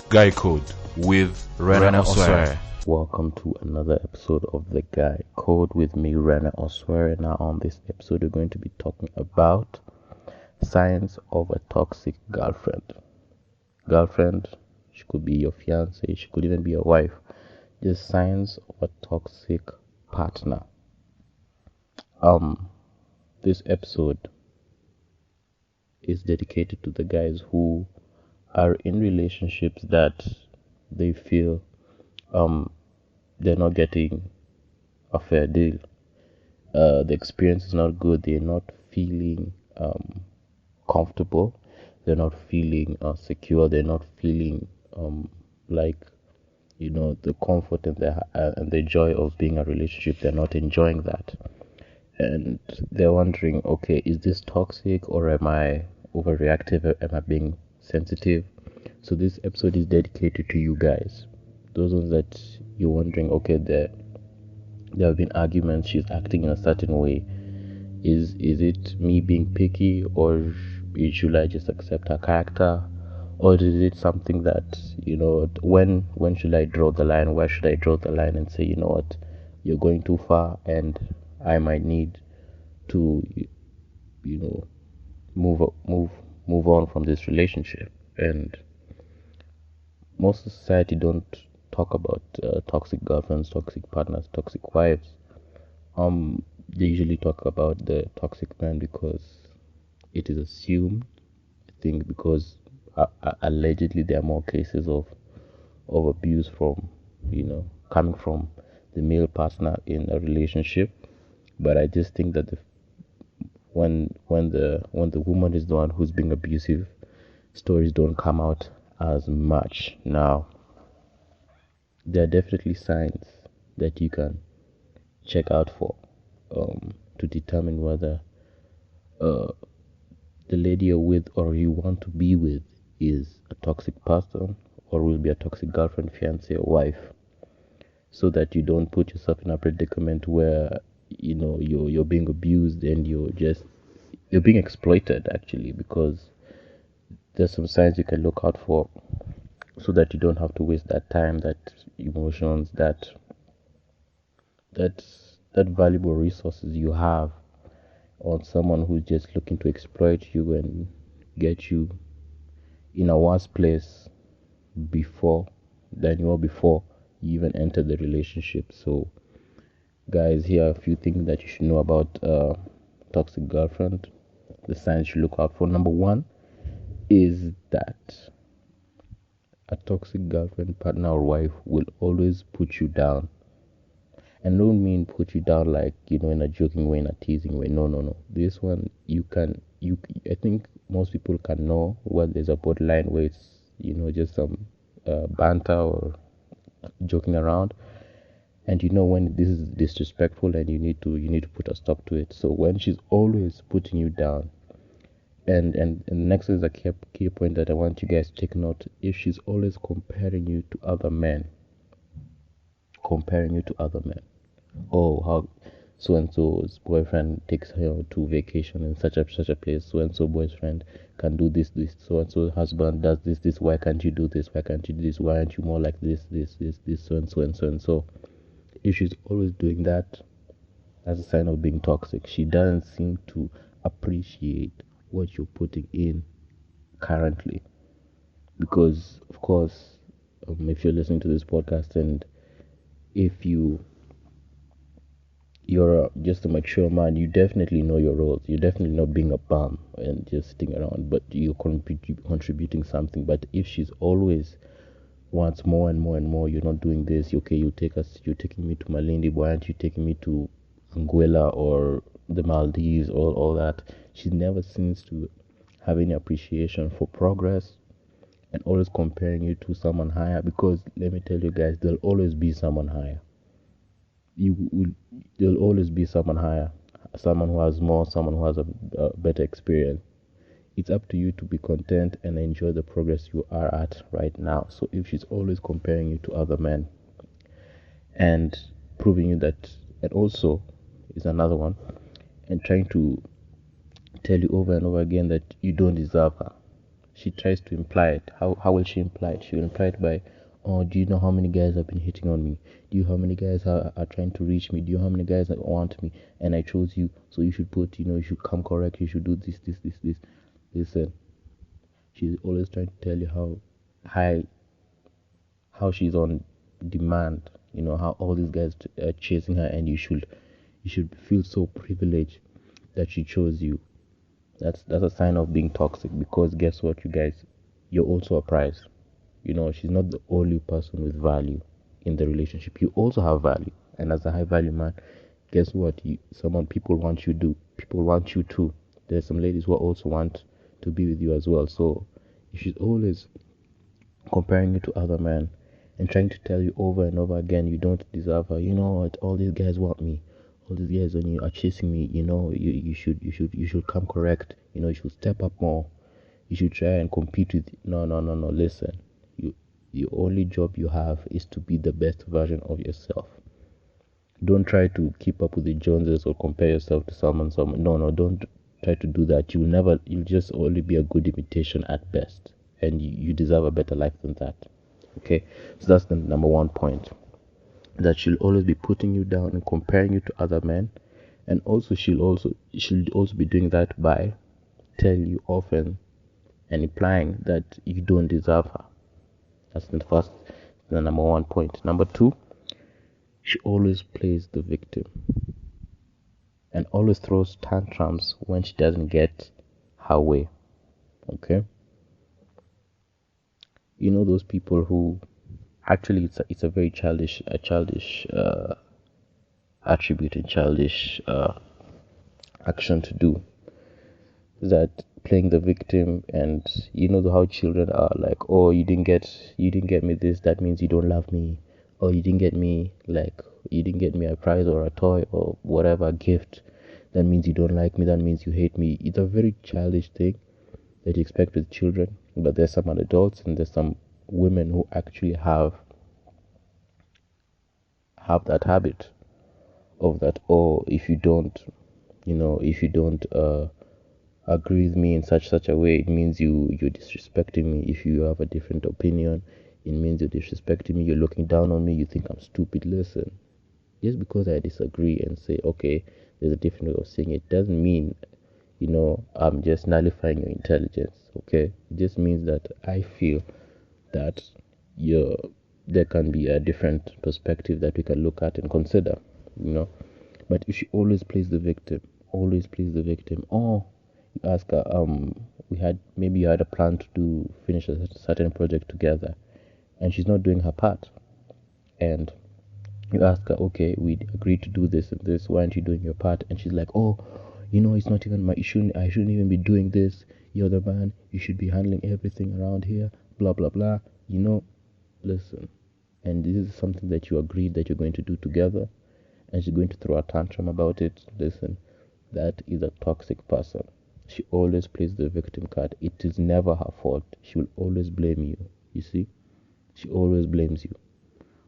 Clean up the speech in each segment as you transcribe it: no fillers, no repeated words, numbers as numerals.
Guy Code with Rena Osware. Welcome to another episode of The Guy Code with me, Rena Osware. Now, on this episode, we're going to be talking about signs of a toxic girlfriend. Girlfriend, she could be your fiance, she could even be your wife. Just signs of a toxic partner. This episode is dedicated to the guys who are in relationships that they feel they're not getting a fair deal. The experience is not good. They're not feeling comfortable. They're not feeling secure. They're not feeling like the comfort and the joy of being a relationship. They're not enjoying that, and they're wondering, okay, is this toxic or am I overreactive? Am I being sensitive? So this episode is dedicated to you guys, those ones that you're wondering, okay, there have been arguments, she's acting in a certain way. Is it me being picky, or should I just accept her character, or is it something that when should I draw the line? Where should I draw the line and say, you know what, you're going too far and I might need to move on from this relationship? And most of society don't talk about toxic girlfriends, toxic partners, toxic wives. They usually talk about the toxic man because it is assumed, I think, because allegedly there are more cases of abuse from coming from the male partner in a relationship. But I just think that when the woman is the one who's being abusive, stories don't come out as much. Now, there are definitely signs that you can check out for to determine whether the lady you're with or you want to be with is a toxic person or will be a toxic girlfriend, fiance, or wife, so that you don't put yourself in a predicament where you're being abused and you're being exploited, actually, because there's some signs you can look out for so that you don't have to waste that time, that emotions, that valuable resources you have on someone who's just looking to exploit you and get you in a worse place before you even enter the relationship. So guys, here are a few things that you should know about toxic girlfriend. The signs you look out for. Number one is that a toxic girlfriend, partner, or wife will always put you down. And don't mean put you down like, in a joking way, in a teasing way. No. This one, I think most people can know where there's a borderline where it's, just some banter or joking around. And when this is disrespectful and you need to put a stop to it. So when she's always putting you down, and next is a key point that I want you guys to take note. If she's always comparing you to other men, oh, how so and so's boyfriend takes her to vacation in such a place, so and so boyfriend can do this, so and so husband does this, why can't you do this, why can't you do this, why aren't you more like this, so and so and so and so. If she's always doing that, that's a sign of being toxic. She doesn't seem to appreciate what you're putting in currently, because of course, if you're listening to this podcast and if you're just a mature man, you definitely know your roles. You're definitely not being a bum and just sitting around, but you're contributing something. But if she's always wants more and more and more, you're not doing this. Okay, you're taking me to Malindi. Why aren't you taking me to Anguilla or the Maldives, all that? She never seems to have any appreciation for progress and always comparing you to someone higher. Because let me tell you guys, there'll always be someone higher. There'll always be someone higher, someone who has more, someone who has a better experience. It's up to you to be content and enjoy the progress you are at right now. So if she's always comparing you to other men and proving you that, and also is another one, and trying to tell you over and over again that you don't deserve her, she tries to imply it. How will she imply it? She will imply it by, oh, do you know how many guys have been hitting on me? Do you know how many guys are trying to reach me? Do you know how many guys want me? And I chose you, so you should put, you should come correct. You should do this. Listen, she's always trying to tell you high, how she's on demand. How all these guys are chasing her, and you should feel so privileged that she chose you. That's a sign of being toxic, because guess what, you guys, you're also a prize. She's not the only person with value in the relationship. You also have value, and as a high value man, guess what? People want you too. There's some ladies who also want to be with you as well. So if she's always comparing you to other men and trying to tell you over and over again you don't deserve her, you know what? All these guys want me. All these guys on you are chasing me. You should come correct. You should step up more. You should try and compete with. No. Listen, the only job you have is to be the best version of yourself. Don't try to keep up with the Joneses or compare yourself to someone. No, don't try to do that. You'll just only be a good imitation at best, and you deserve a better life than that. Okay, so that's the number one point. That she'll always be putting you down and comparing you to other men, and also she'll also be doing that by telling you often and implying that you don't deserve her. That's the number one point. Number two, she always plays the victim and always throws tantrums when she doesn't get her way. Okay, those people who actually it's a very childish attribute and childish action to do, that playing the victim. And how children are like, oh, you didn't get me this, that means you don't love me. Or you didn't get me a prize or a toy or whatever gift, that means you don't like me, that means you hate me. It's a very childish thing that you expect with children. But there's some adults and there's some women who actually have that habit of that. Oh, if you don't agree with me in such a way, it means you're disrespecting me. If you have a different opinion, it means you're disrespecting me, you're looking down on me, you think I'm stupid. Listen, just because I disagree and say, okay, there's a different way of saying it, doesn't mean I'm just nullifying your intelligence. Okay, it just means that I feel that there can be a different perspective that we can look at and consider. But if she always plays the victim, or you ask her, maybe you had a plan to finish a certain project together, and she's not doing her part, and you ask her, okay, we agreed to do this and this, why aren't you doing your part? And she's like, oh, it's not even I shouldn't even be doing this. You're the man, you should be handling everything around here, blah blah blah. Listen, and this is something that you agreed that you're going to do together, and she's going to throw a tantrum about it. Listen, that is a toxic person. She always plays the victim card. It is never her fault. She will always blame you. You see, she always blames you.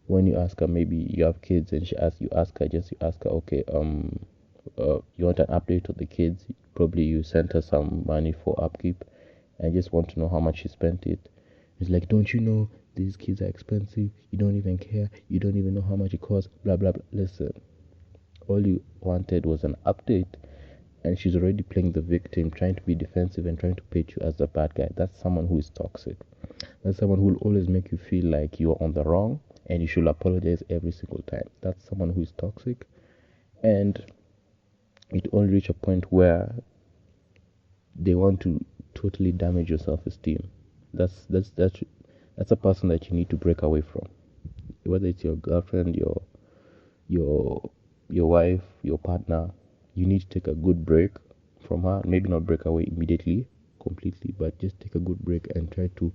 When you ask her, maybe you have kids, and you ask her, okay, you want an update of the kids? Probably you sent her some money for upkeep, and just want to know how much she spent it. It's like, don't you know these kids are expensive? You don't even care. You don't even know how much it costs. Blah blah blah. Listen, all you wanted was an update, and she's already playing the victim, trying to be defensive and trying to paint you as the bad guy. That's someone who is toxic. That's someone who will always make you feel like you are on the wrong and you should apologize every single time. That's someone who is toxic, and it only reach a point where they want to totally damage your self-esteem. That's a person that you need to break away from. Whether it's your girlfriend, your wife, your partner, you need to take a good break from her. Maybe not break away immediately, completely, but just take a good break and try to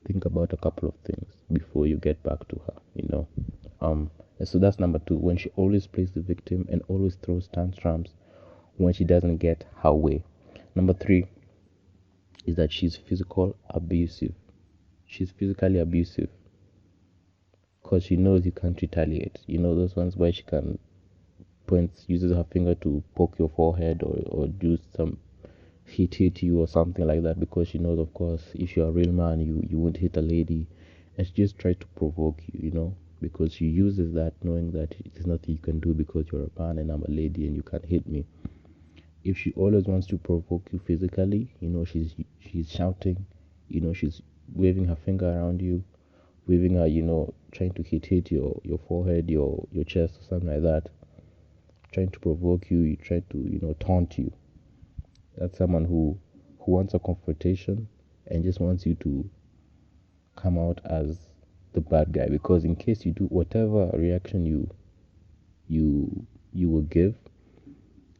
think about a couple of things before you get back to her. And so that's number two, when she always plays the victim and always throws tantrums when she doesn't get her way. Number three is that she's physically abusive. She's physically abusive because she knows you can't retaliate. Those ones where she can uses her finger to poke your forehead or do hit you or something like that, because she knows, of course, if you're a real man, you won't hit a lady, and she just tries to provoke you, because she uses that, knowing that there's nothing you can do because you're a man and I'm a lady and you can't hit me. If she always wants to provoke you physically, she's shouting, she's waving her finger around you, waving her, trying to hit your forehead, your chest, or something like that, trying to provoke you, try to, taunt you. That's someone who wants a confrontation and just wants you to come out as the bad guy, because in case you do, whatever reaction you will give,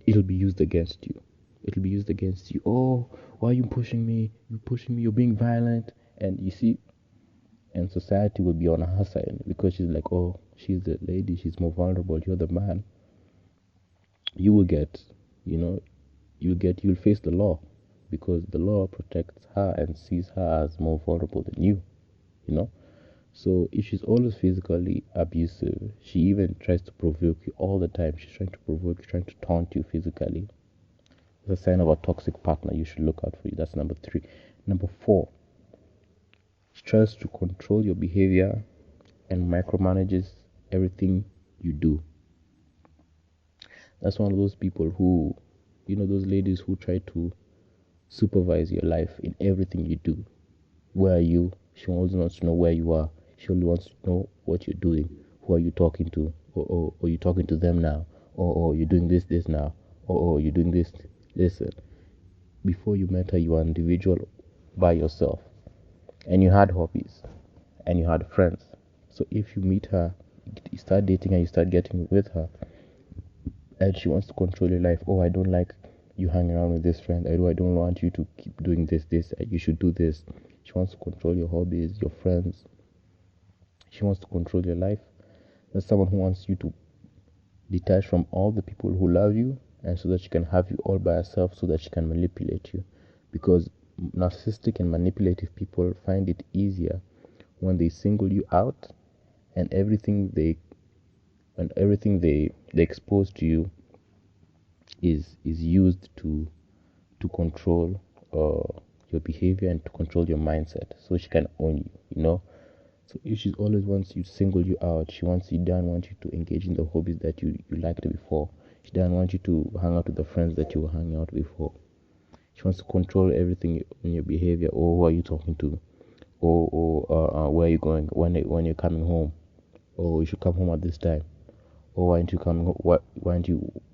it'll be used against you. It'll be used against you. Oh, why are you pushing me? You're pushing me. You're being violent. And you see, and society will be on her side, because she's like, oh, she's the lady. She's more vulnerable. You're the man. You will get, you'll face the law, because the law protects her and sees her as more vulnerable than you. So if she's always physically abusive, she even tries to provoke you all the time. She's trying to provoke you, trying to taunt you physically. It's a sign of a toxic partner you should look out for you. That's number 3. Number 4, she tries to control your behavior and micromanages everything you do. That's one of those people who, those ladies who try to supervise your life in everything you do. Where are you? She always wants to know where you are. She only wants to know what you're doing. Who are you talking to? Or you're talking to them now? Or you're doing this now? Or you're doing this. Listen, before you met her, you were an individual by yourself. And you had hobbies. And you had friends. So if you meet her, you start dating her, you start getting with her, and she wants to control your life. Oh, I don't like you hang around with this friend. I don't want you to keep doing this. You should do this. She wants to control your hobbies, your friends. She wants to control your life. There's someone who wants you to detach from all the people who love you, and so that she can have you all by herself, so that she can manipulate you. Because narcissistic and manipulative people find it easier when they single you out, and everything they expose to you is used to control your behavior and to control your mindset, so she can own you. So if she always wants you to single you out, she doesn't want you to engage in the hobbies that you liked before. She doesn't want you to hang out with the friends that you were hanging out before. She wants to control everything in your behavior. Or who are you talking to? Or where are you going? When you're coming home? Or you should come home at this time. Or why aren't you coming? Why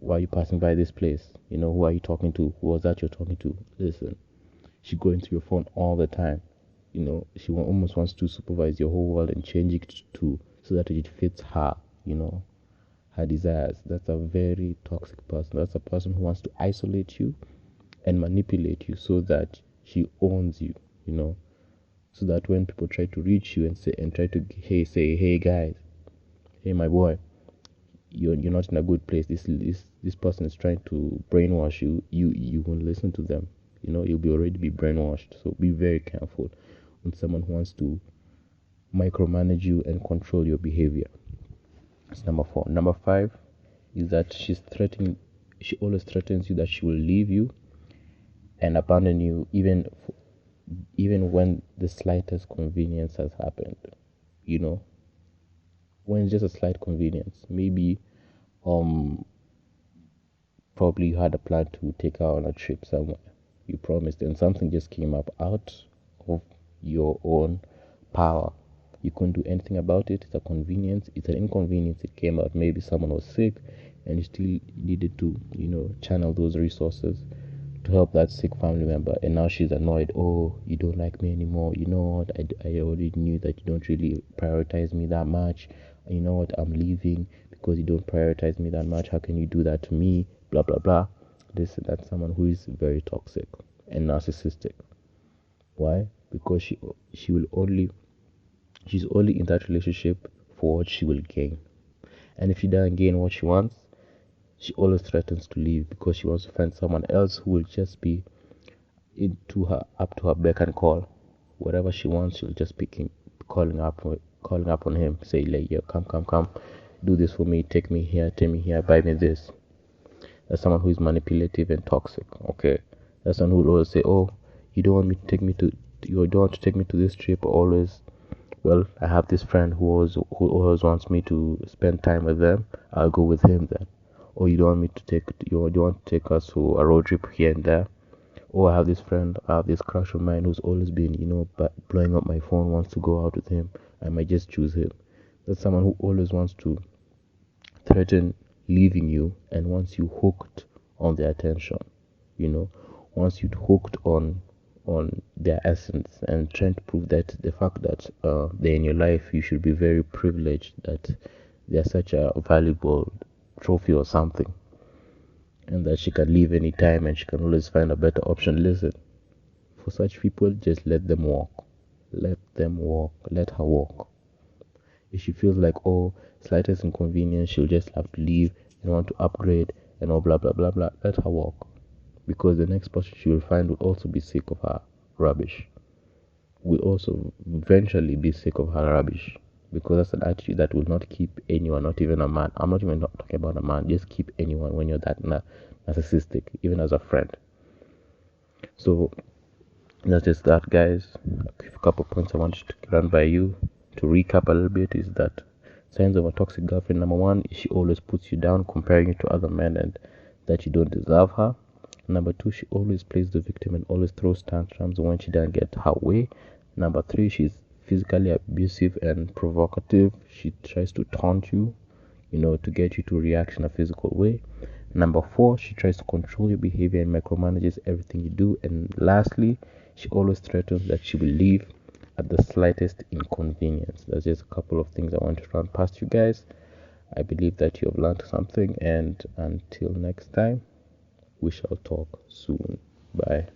are you passing by this place? Who are you talking to? Who was that you're talking to? Listen, she goes into your phone all the time. She almost wants to supervise your whole world and change it so that it fits her, her desires. That's a very toxic person. That's a person who wants to isolate you and manipulate you so that she owns you, so that when people try to reach you and try to say, hey guys, hey my boy, you're not in a good place. This person is trying to brainwash you. You won't listen to them. You'll already be brainwashed. So be very careful when someone who wants to micromanage you and control your behavior. That's number 4. Number 5 is that she always threatens you that she will leave you and abandon you even when the slightest convenience has happened. When it's just a slight convenience. Maybe probably you had a plan to take her on a trip somewhere. You promised, and something just came up out of your own power. You couldn't do anything about it. It's a convenience. It's an inconvenience. It came out. Maybe someone was sick, and you still needed to, channel those resources to help that sick family member. And now she's annoyed. Oh, you don't like me anymore. You know what? I already knew that you don't really prioritize me that much. You know what? I'm leaving because you don't prioritize me that much. How can you do that to me? Blah blah blah. That's someone who is very toxic and narcissistic. Why? Because she's only in that relationship for what she will gain. And if she doesn't gain what she wants, she always threatens to leave, because she wants to find someone else who will just be up to her beck and call. Whatever she wants, she'll just be calling up on him, say like, yeah, come, do this for me, take me here, buy me this. That's someone who is manipulative and toxic. Okay. That's one who will always say, "Oh, you don't want me to take me to you don't want to take me to this trip." Always, well, I have this friend who always wants me to spend time with them. I'll go with him then. Or you don't want me to take you don't want to take us to a road trip here and there. Or I have this friend, I have this crush of mine who's always been, blowing up my phone, wants to go out with him. I might just choose him. That's someone who always wants to threaten leaving you, and once you hooked on their attention, you know, once you hooked on their essence and trying to prove that the fact that they're in your life, you should be very privileged that they're such a valuable trophy or something, and that she can leave anytime and she can always find a better option. Listen, for such people, just let them walk. Let them walk. Let her walk. If she feels like, oh, slightest inconvenience, she'll just have to leave and want to upgrade and all blah blah blah blah, let her walk. Because the next person she will find will also be sick of her rubbish. Will also eventually be sick of her rubbish. Because that's an attitude that will not keep anyone, not even a man. I'm not even talking about a man, just keep anyone when you're that narcissistic, even as a friend. So that's just that, guys. A couple points I wanted to run by you. To recap a little bit, is that signs of a toxic girlfriend: number one, she always puts you down, comparing you to other men and that you don't deserve her. Number two, she always plays the victim and always throws tantrums when she doesn't get her way. Number three, she's physically abusive and provocative. She tries to taunt you, to get you to react in a physical way. Number four, she tries to control your behavior and micromanages everything you do. And lastly, she always threatens that she will leave at the slightest inconvenience. That's just a couple of things I want to run past you guys. I believe that you have learned something, and until next time, we shall talk soon. Bye.